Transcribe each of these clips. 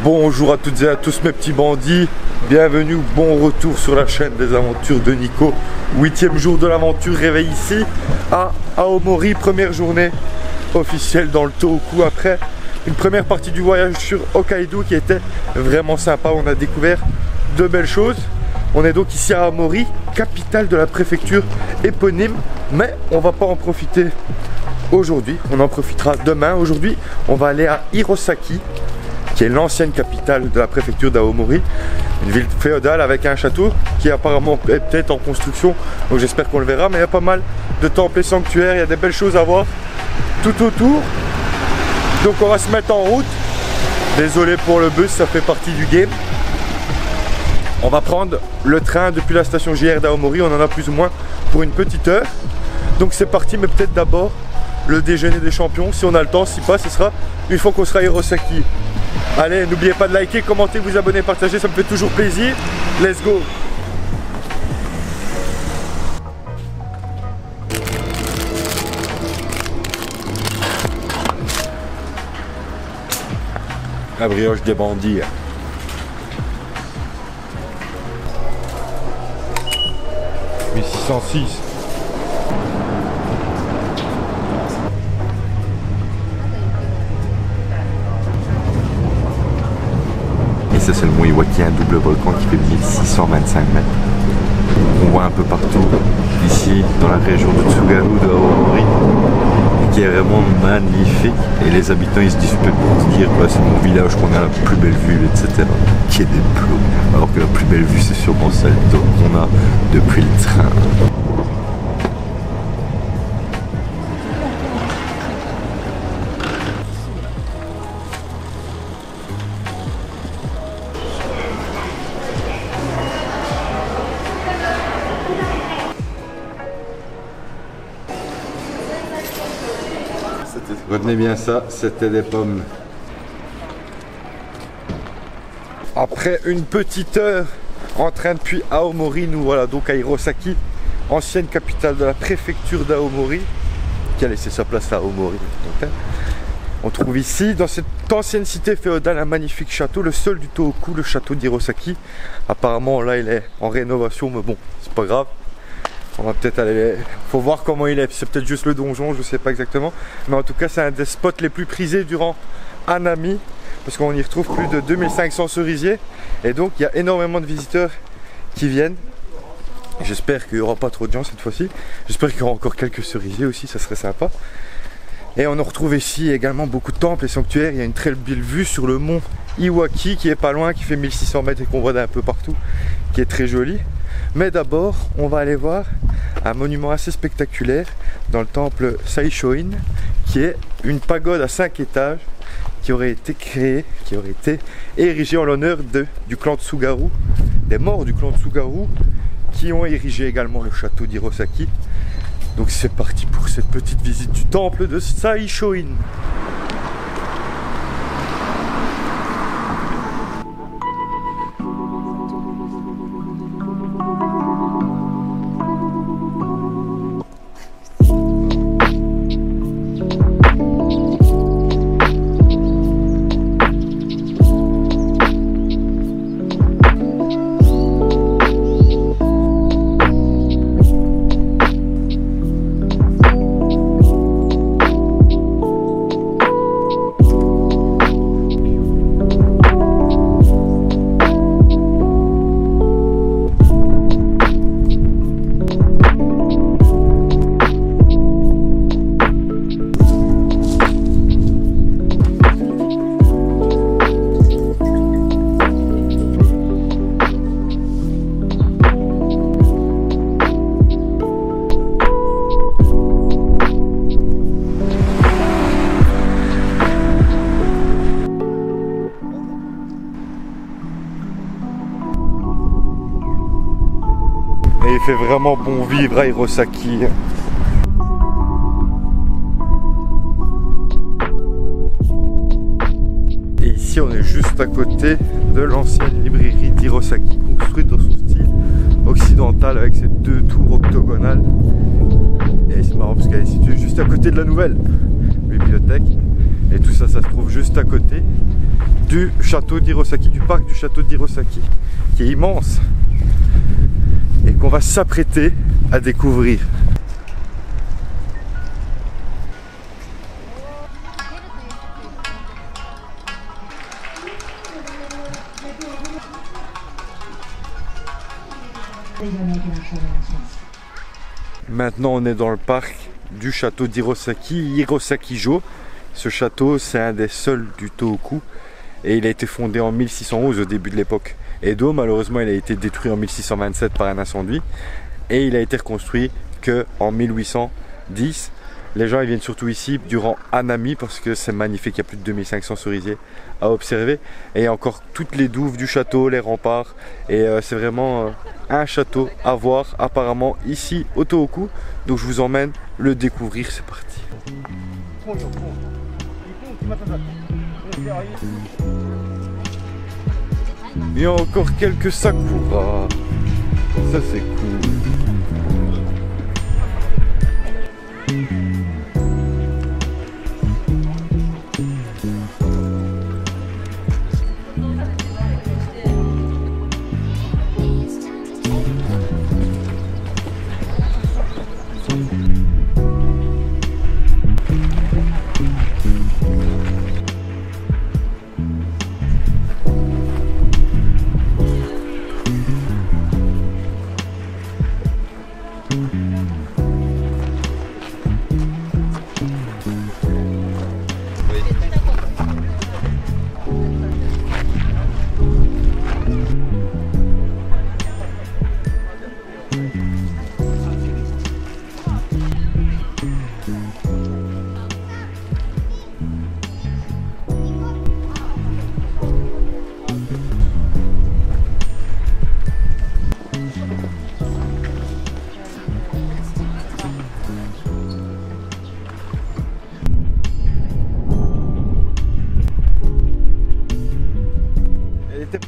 Bonjour à toutes et à tous mes petits bandits, bienvenue ou bon retour sur la chaîne des aventures de Nico. 8e jour de l'aventure, réveil ici à Aomori, première journée officielle dans le Tohoku après une première partie du voyage sur Hokkaido qui était vraiment sympa. On a découvert de belles choses. On est donc ici à Aomori, capitale de la préfecture éponyme, mais on va pas en profiter aujourd'hui, on en profitera demain. Aujourd'hui on va aller à Hirosaki, qui est l'ancienne capitale de la préfecture d'Aomori, une ville féodale avec un château qui apparemment est peut-être en construction, donc j'espère qu'on le verra. Mais il y a pas mal de temples et sanctuaires, il y a des belles choses à voir tout autour, donc on va se mettre en route. Désolé pour le bus, ça fait partie du game. On va prendre le train depuis la station JR d'Aomori, on en a plus ou moins pour une petite heure, donc c'est parti. Mais peut-être d'abord le déjeuner des champions, si on a le temps, si pas ce sera une fois qu'on sera à Hirosaki. Allez, n'oubliez pas de liker, commenter, vous abonner, partager, ça me fait toujours plaisir. Let's go! La brioche des bandits. « 1606 » Et ça c'est le mont Iwaki, un double volcan qui fait 1625 mètres. On voit un peu partout ici dans la région de Tsugaru de Aomori, qui est vraiment magnifique. Et les habitants ils se disputent pour dire quoi, c'est mon village qu'on a la plus belle vue, etc. Qui est des plots. Alors que la plus belle vue c'est sûrement celle qu'on a depuis le train. Retenez bien ça, c'était des pommes. Après une petite heure en train depuis Aomori, nous voilà donc à Hirosaki, ancienne capitale de la préfecture d'Aomori, qui a laissé sa place à Aomori. On trouve ici, dans cette ancienne cité féodale, un magnifique château, le seul du Tohoku, le château d'Hirosaki. Apparemment là il est en rénovation, mais bon, c'est pas grave. On va peut-être aller, faut voir comment il est, c'est peut-être juste le donjon, je sais pas exactement. Mais en tout cas c'est un des spots les plus prisés durant Hanami, parce qu'on y retrouve plus de 2500 cerisiers. Et donc il y a énormément de visiteurs qui viennent. J'espère qu'il n'y aura pas trop de gens cette fois-ci. J'espère qu'il y aura encore quelques cerisiers aussi, ça serait sympa. Et on en retrouve ici également beaucoup de temples et sanctuaires. Il y a une très belle vue sur le mont Iwaki qui est pas loin, qui fait 1600 mètres et qu'on voit d'un peu partout, qui est très joli. Mais d'abord, on va aller voir un monument assez spectaculaire dans le temple Saishoin, qui est une pagode à 5 étages qui aurait été créée, qui aurait été érigée en l'honneur du clan Tsugaru, des morts du clan Tsugaru, qui ont érigé également le château d'Hirosaki. Donc c'est parti pour cette petite visite du temple de Saishoin. Et il fait vraiment bon vivre à Hirosaki. Et ici on est juste à côté de l'ancienne librairie d'Hirosaki, construite dans son style occidental avec ses deux tours octogonales. Et c'est marrant parce qu'elle est située juste à côté de la nouvelle bibliothèque. Et tout ça, ça se trouve juste à côté. du château d'Hirosaki, du parc du château d'Hirosaki, qui est immense et qu'on va s'apprêter à découvrir. Maintenant on est dans le parc du château d'Hirosaki, Hirosaki-jo. Ce château c'est un des seuls du Tohoku et il a été fondé en 1611 au début de l'époque Edo. Malheureusement il a été détruit en 1627 par un incendie et il a été reconstruit que en 1810. Les gens ils viennent surtout ici durant Hanami parce que c'est magnifique, il y a plus de 2500 cerisiers à observer et il y a encore toutes les douves du château, les remparts et c'est vraiment un château à voir apparemment ici au Tohoku. Donc je vous emmène le découvrir, c'est parti. Il y a encore quelques sakuras, ça c'est cool.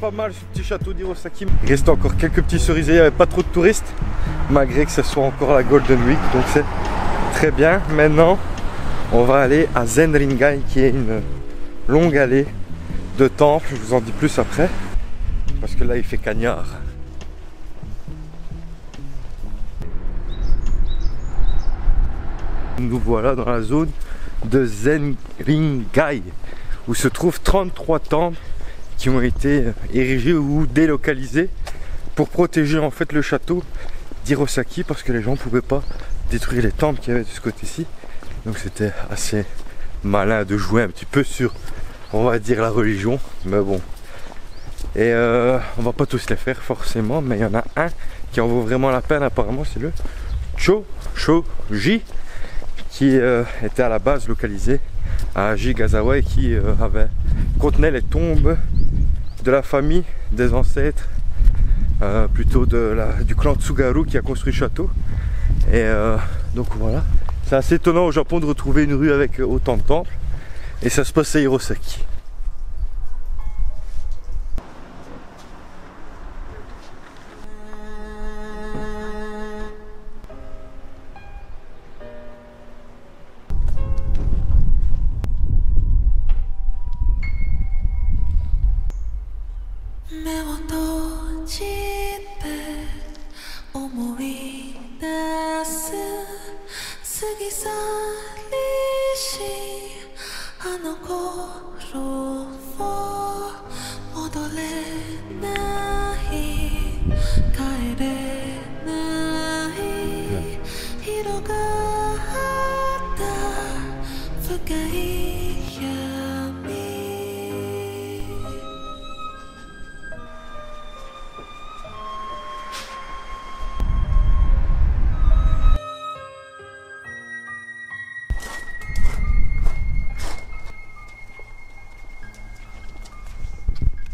Pas mal ce petit château d'Hirosaki. Il reste encore quelques petits cerisiers, il n'y avait pas trop de touristes malgré que ce soit encore la Golden Week, donc c'est très bien. Maintenant on va aller à Zenringai qui est une longue allée de temples, je vous en dis plus après parce que là il fait cagnard. Nous voilà dans la zone de Zenringai où se trouvent 33 temples qui ont été érigés ou délocalisés pour protéger en fait le château d'Hirosaki parce que les gens ne pouvaient pas détruire les temples qu'il y avait de ce côté-ci. Donc c'était assez malin de jouer un petit peu sur, on va dire, la religion, mais bon. Et on va pas tous les faire forcément, mais il y en a un qui en vaut vraiment la peine apparemment, c'est le Choshoji qui était à la base localisé à Jigazawa et qui contenait les tombes de la famille des ancêtres, plutôt du clan Tsugaru qui a construit le château. Et donc voilà, c'est assez étonnant au Japon de retrouver une rue avec autant de temples, et ça se passe à Hirosaki.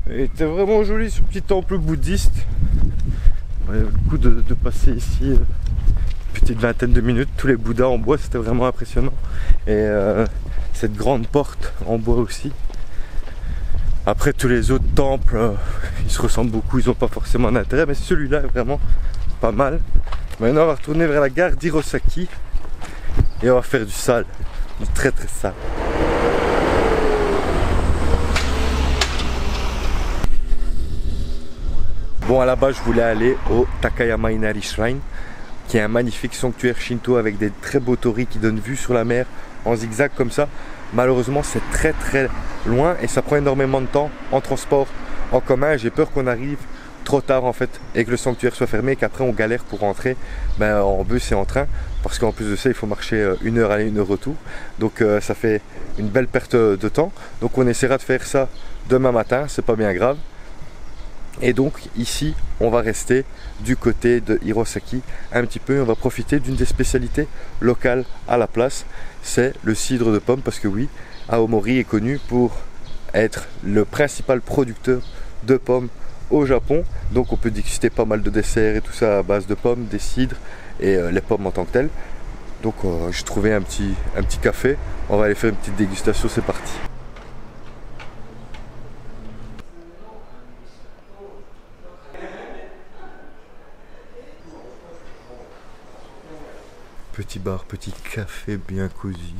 Il était vraiment joli ce petit temple bouddhiste. On avait le coup de passer ici une petite vingtaine de minutes. Tous les bouddhas en bois, c'était vraiment impressionnant. Et cette grande porte en bois aussi. Après tous les autres temples, ils se ressemblent beaucoup, ils n'ont pas forcément d'intérêt, mais celui-là est vraiment pas mal. Maintenant on va retourner vers la gare d'Hirosaki et on va faire du sale, du très très sale. Bon, à la base, je voulais aller au Takayama Inari Shrine, qui est un magnifique sanctuaire shinto avec des très beaux torii qui donnent vue sur la mer en zigzag comme ça. Malheureusement, c'est très loin et ça prend énormément de temps en transport en commun. J'ai peur qu'on arrive trop tard en fait et que le sanctuaire soit fermé et qu'après on galère pour rentrer en bus et en train, parce qu'en plus de ça il faut marcher 1 heure aller 1 heure retour, donc ça fait une belle perte de temps. Donc on essaiera de faire ça demain matin, c'est pas bien grave. Et donc ici on va rester du côté de Hirosaki un petit peu, on va profiter d'une des spécialités locales à la place, c'est le cidre de pomme, parce que oui, Aomori est connu pour être le principal producteur de pommes au Japon. Donc on peut déguster pas mal de desserts et tout ça à base de pommes, des cidres et les pommes en tant que telles. Donc j'ai trouvé un petit café, on va aller faire une petite dégustation, c'est parti. Petit bar, petit café bien cosy.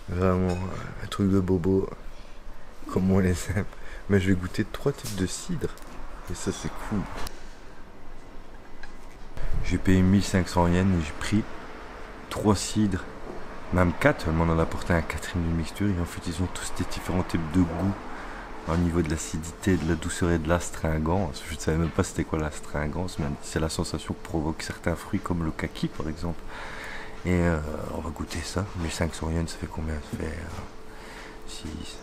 Vraiment un truc de bobo comme on les aime. Mais je vais goûter 3 types de cidre et ça c'est cool. J'ai payé 1500 yens et j'ai pris 3 cidres, même 4, mais on en a apporté un 4e de mixture et en fait ils ont tous des différents types de goûts au niveau de l'acidité, de la douceur et de l'astringence. Je ne savais même pas c'était quoi l'astringence, mais c'est la sensation que provoquent certains fruits comme le kaki par exemple. Et on va goûter ça. 1500 yens, ça fait combien? Ça fait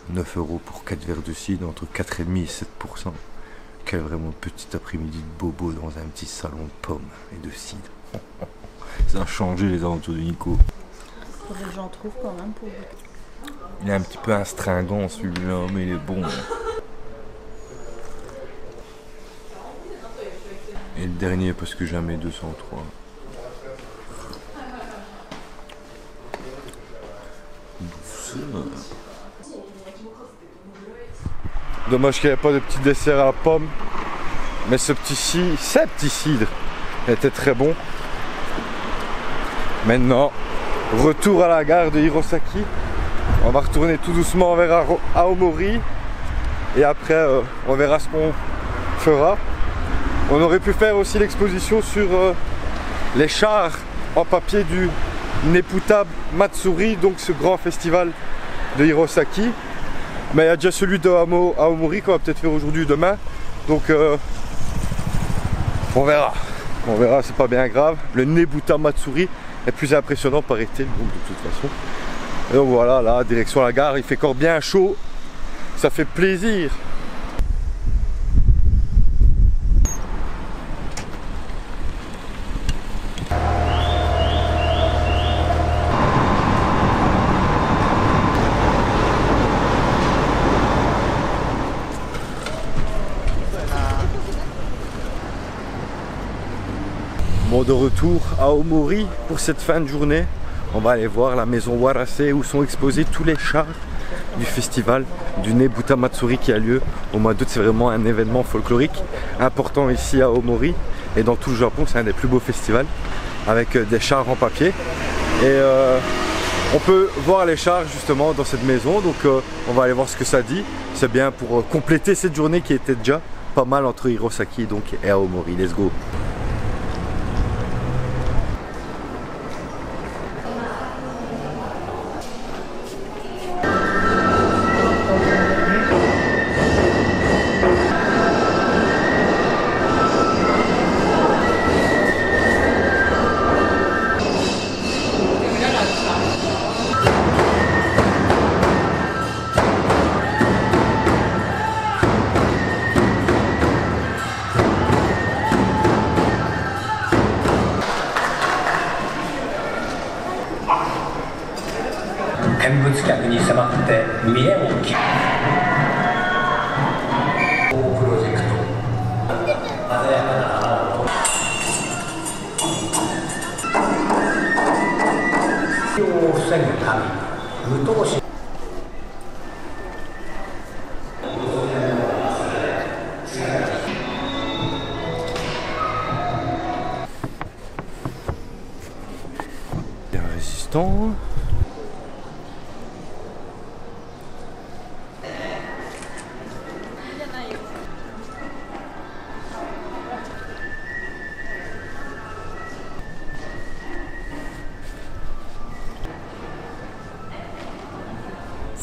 9 € pour 4 verres de cidre, entre 4,5 et 7%. Quel vraiment petit après-midi de bobo dans un petit salon de pommes et de cidre. Ça a changé les aventures de Nico. Faudrait que j'en trouve quand même pour vous. Il est un petit peu astringent celui-là, mais il est bon. Et le dernier parce que jamais 203. Dommage qu'il n'y avait pas de petit dessert à la pomme. Mais ce petit cidre était très bon. Maintenant, retour à la gare de Hirosaki. On va retourner tout doucement vers Aomori. Et après, on verra ce qu'on fera. On aurait pu faire aussi l'exposition sur les chars en papier du Neputa Matsuri, donc ce grand festival de Hirosaki. Mais il y a déjà celui de Aomori qu'on va peut-être faire aujourd'hui ou demain. Donc on verra, c'est pas bien grave. Le Nebuta Matsuri est plus impressionnant paraît-il, donc de toute façon. Et donc voilà, là, direction la gare, il fait encore bien chaud, ça fait plaisir. Bon, de retour à Aomori pour cette fin de journée. On va aller voir la maison Warase où sont exposés tous les chars du festival du Nebuta Matsuri qui a lieu au mois d'août. C'est vraiment un événement folklorique important ici à Aomori et dans tout le Japon. C'est un des plus beaux festivals avec des chars en papier. Et on peut voir les chars justement dans cette maison. Donc on va aller voir ce que ça dit. C'est bien pour compléter cette journée qui était déjà pas mal entre Hirosaki donc, et Aomori. Let's go! Bien résistant.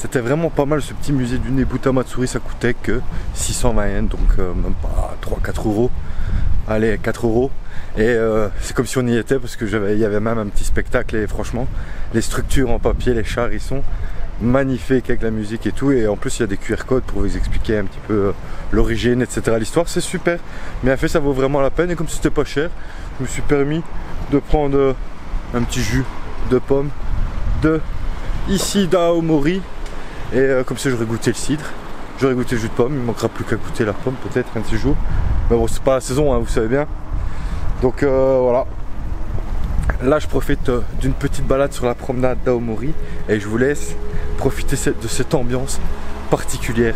C'était vraiment pas mal ce petit musée du Nebuta Matsuri, ça coûtait que 620 yens, donc même pas 3-4 euros. Allez, 4 euros. Et c'est comme si on y était parce que il y avait même un petit spectacle et franchement, les structures en papier, les chars, ils sont magnifiques avec la musique et tout. Et en plus, il y a des QR codes pour vous expliquer un petit peu l'origine, etc. L'histoire, c'est super. Bien fait, ça vaut vraiment la peine. Et comme c'était pas cher, je me suis permis de prendre un petit jus de pomme de ici d'Aomori. Et comme ça, j'aurais goûté le cidre. J'aurais goûté le jus de pomme. Il manquera plus qu'à goûter la pomme peut-être un de ces jours. Mais bon, c'est pas la saison, hein, vous savez bien. Donc voilà. Là, je profite d'une petite balade sur la promenade d'Aomori. Et je vous laisse profiter de cette ambiance particulière.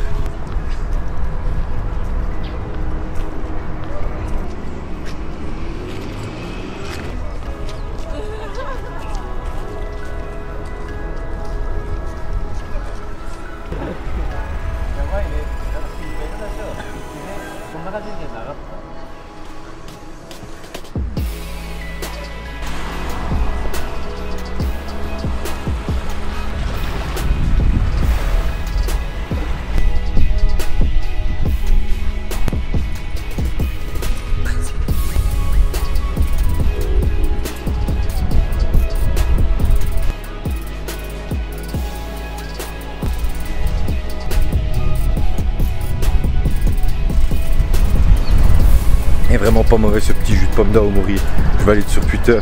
Vraiment pas mauvais ce petit jus de pomme d'Aomori. Je valide sur Twitter.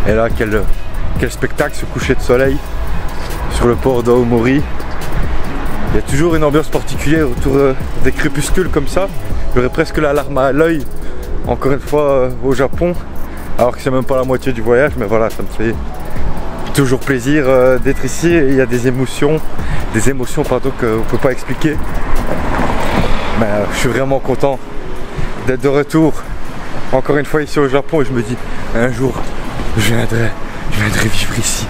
Et là, quel spectacle, ce coucher de soleil sur le port d'Aomori. Il y a toujours une ambiance particulière autour des crépuscules comme ça. J'aurais presque la larme à l'œil, encore une fois au Japon. Alors que c'est même pas la moitié du voyage, mais voilà, ça me fait toujours plaisir d'être ici. Et il y a des émotions pardon, que vous ne pouvez pas expliquer. Mais je suis vraiment content d'être de retour encore une fois ici au Japon et je me dis un jour je viendrai vivre ici.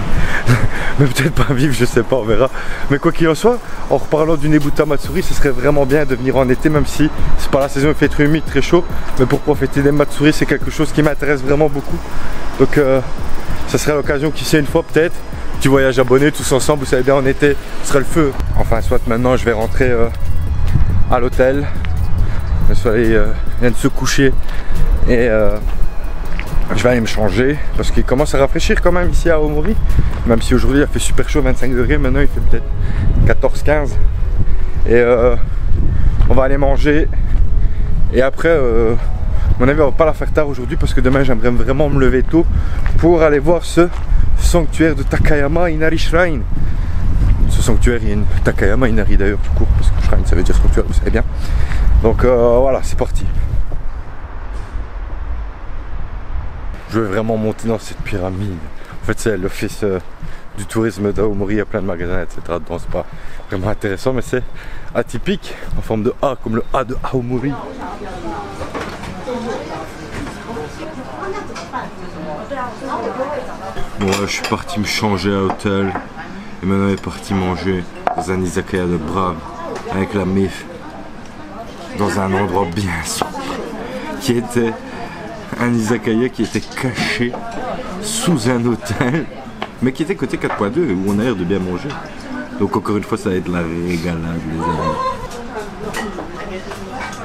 Mais peut-être pas vivre, je sais pas, on verra. Mais quoi qu'il en soit, en reparlant du Nebuta Matsuri, ce serait vraiment bien de venir en été, même si c'est pas la saison, il fait très humide, très chaud. Mais pour profiter des Matsuri, c'est quelque chose qui m'intéresse vraiment beaucoup. Donc ça serait l'occasion, qui sait, une fois peut-être, petit voyage abonné tous ensemble, vous savez bien, en été, ce serait le feu. Enfin, soit maintenant je vais rentrer à l'hôtel. Le soleil vient de se coucher et je vais aller me changer parce qu'il commence à rafraîchir quand même ici à Aomori. Même si aujourd'hui il a fait super chaud, 25 degrés, maintenant il fait peut-être 14-15. Et on va aller manger. Et après, à mon avis, on va pas la faire tard aujourd'hui parce que demain j'aimerais vraiment me lever tôt pour aller voir ce sanctuaire de Takayama Inari Shrine. Ce sanctuaire, il y a une Takayama Inari d'ailleurs tout court parce que Shrine ça veut dire sanctuaire, vous savez bien. Donc voilà, c'est parti. Je vais vraiment monter dans cette pyramide. En fait, c'est l'office du tourisme d'Aomori, il y a plein de magasins, etc. Donc c'est pas vraiment intéressant, mais c'est atypique, en forme de A, comme le A de Aomori. Bon, je suis parti me changer à l'hôtel. Et maintenant, il est parti manger dans un izakaya de Brave avec la MIF. Dans un endroit bien sombre, qui était un izakaya qui était caché sous un hôtel, mais qui était côté 4.2 où on a l'air de bien manger. Donc encore une fois, ça va être la régalade, les amis.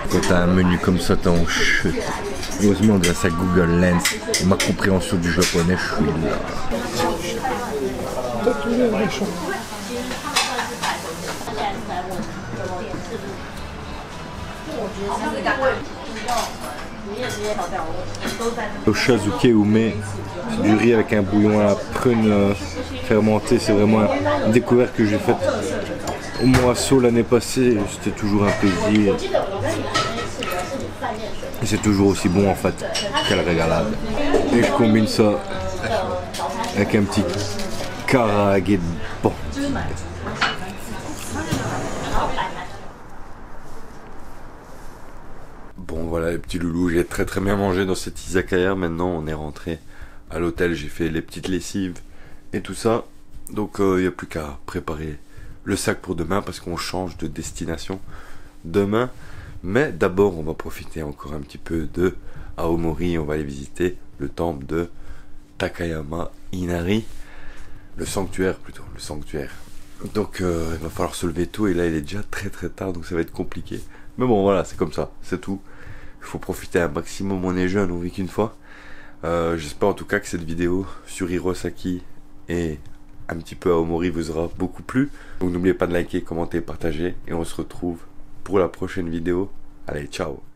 Quand t'as un menu comme ça, t'es en chute. Heureusement, grâce à Google Lens et ma compréhension du japonais, je suis là. Le shazuke ume, c'est du riz avec un bouillon à la prune fermenté. C'est vraiment une découverte que j'ai faite au Moisseau l'année passée. C'était toujours un plaisir. Et c'est toujours aussi bon en fait. Quelle régalade. Et je combine ça avec un petit karaage de bon. Bon voilà les petits loulous, j'ai très bien mangé dans cette izakaya. Maintenant on est rentré à l'hôtel, j'ai fait les petites lessives et tout ça. Donc il n'y a plus qu'à préparer le sac pour demain parce qu'on change de destination demain. Mais d'abord on va profiter encore un petit peu de Aomori. On va aller visiter le temple de Takayama Inari. Le sanctuaire plutôt, le sanctuaire. Donc il va falloir se lever tôt et là il est déjà très tard donc ça va être compliqué. Mais bon voilà, c'est comme ça, c'est tout. Il faut profiter un maximum, on est jeune, on vit qu'une fois. J'espère en tout cas que cette vidéo sur Hirosaki et un petit peu Aomori vous aura beaucoup plu. Donc n'oubliez pas de liker, commenter, partager et on se retrouve pour la prochaine vidéo. Allez, ciao!